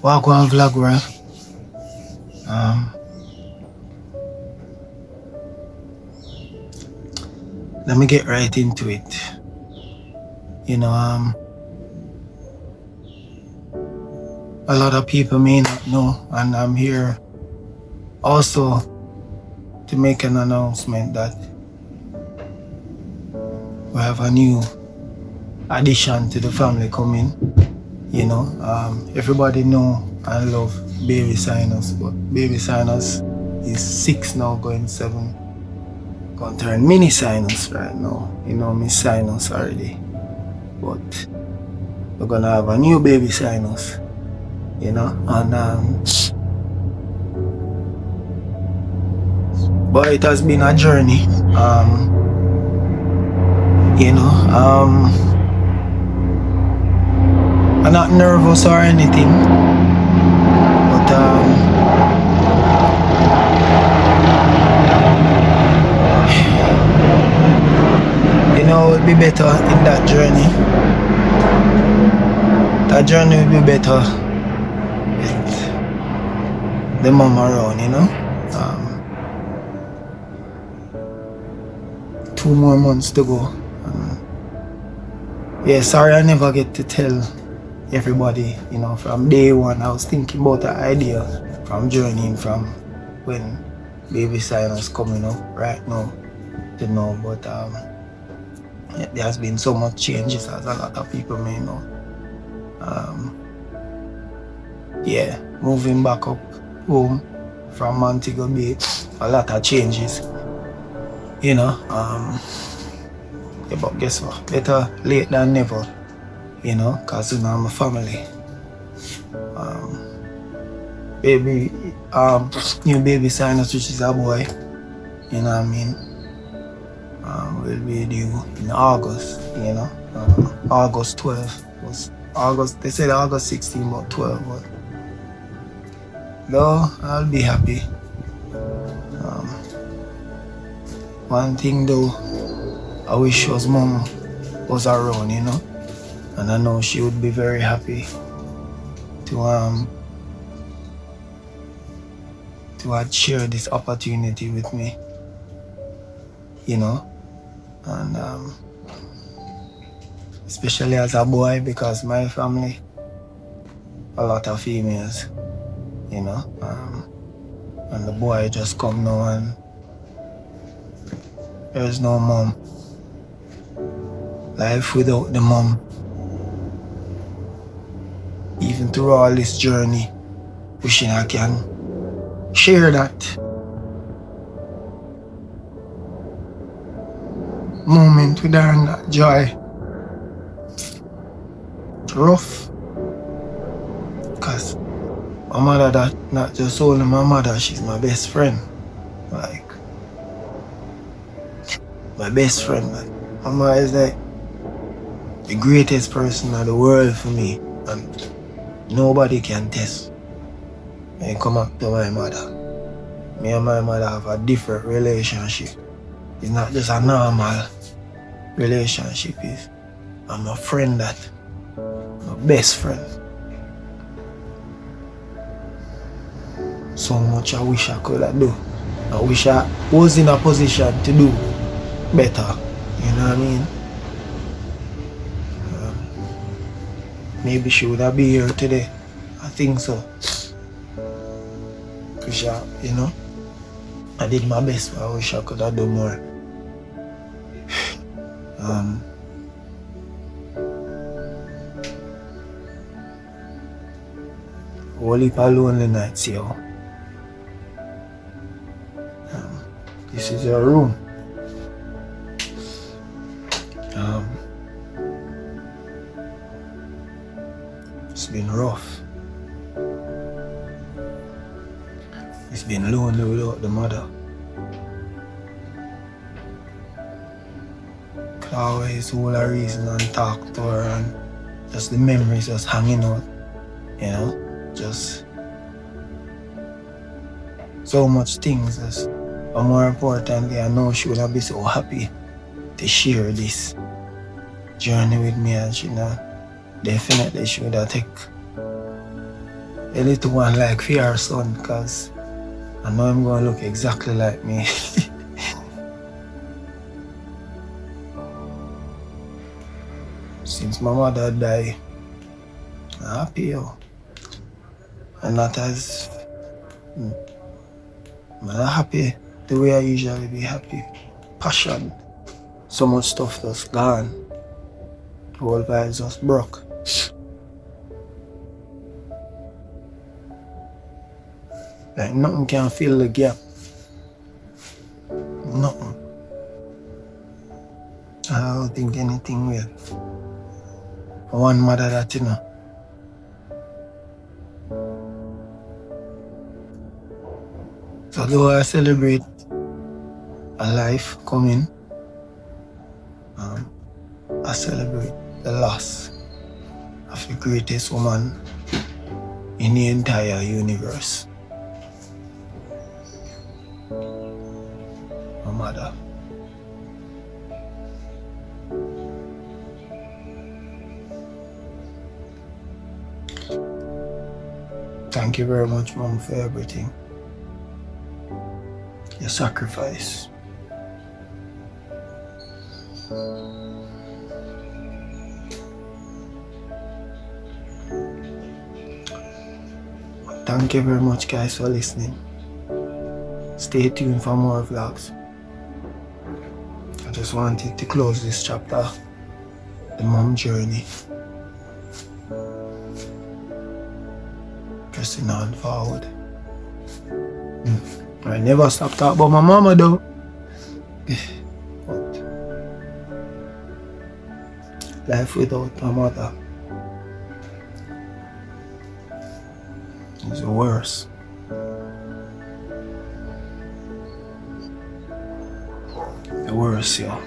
Walk on vlog world. Um, Let me get right into it. You know, a lot of people may not know, and I'm here also to make an announcement that we have a new addition to the family coming. You know, everybody know and love Baby Sinus, but Baby Sinus is 6 now, going 7. Gonna turn mini sinus right now. You know me sinus already. But we're gonna have a new baby sinus. You know, and but it has been a journey. You know, I'm not nervous or anything, but you know, it'll be better in that journey. That journey will be better with the mom around, you know. 2 more months to go. Yeah, sorry I never get to tell everybody, you know, from day one. I was thinking about the idea from journeying from when Baby Sinus coming up right now to now, but there has been so much changes, as a lot of people may know. Yeah, moving back up home from Montego Bay, a lot of changes, you know. Yeah, but guess what? Better late than never, you know, because you know I'm a family. New Baby Sinus, which is a boy, you know what I mean, will be due in August, you know. August 12th was August, they said August 16, but 12, but no, I'll be happy. One thing though, I wish his mom was around, you know, and I know she would be very happy to have shared this opportunity with me, you know, and especially as a boy, because my family, a lot of females, you know, and the boy just come now and there's no mom. Life without the mom. Even through all this journey, wishing I can share that moment with her and that joy. It's rough. Because my mother, that not just only my mother, she's my best friend. Like, my best friend, man. My mother is like the greatest person in the world for me, and nobody can test. When it come up to my mother, me and my mother have a different relationship. It's not just a normal relationship. I'm a friend, that my best friend. So much I wish I could have do. I wish I was in a position to do better. You know what I mean? Maybe she would have been here today. I think so. Cause you know, I did my best, but I wish I could have done more. Whole heap of lonely nights, yo. This is your room. It's been rough. It's been lonely without the mother. Could always hold a reason and talk to her, and just the memories just hanging out, you know? Just so much things. But more importantly, I know she would have been so happy to share this journey with me, and she know definitely should have take a little one like for her son, because I know I'm gonna look exactly like me. Since my mother died, I'm happy, yo. And not as I'm not happy the way I usually be happy. Passion. So much stuff just gone. The whole vibe just broke. Like nothing can fill the gap. Nothing. I don't think anything will. One mother that you know. So though I celebrate a life coming, I celebrate the loss of the greatest woman in the entire universe. My mother. Thank you very much, Mom, for everything. Your sacrifice. Thank you very much, guys, for listening. Stay tuned for more vlogs. I just wanted to close this chapter, the mom journey. Pressing on forward. I never stop talking about my mama though. But life without my mother is worse. The worst, yeah.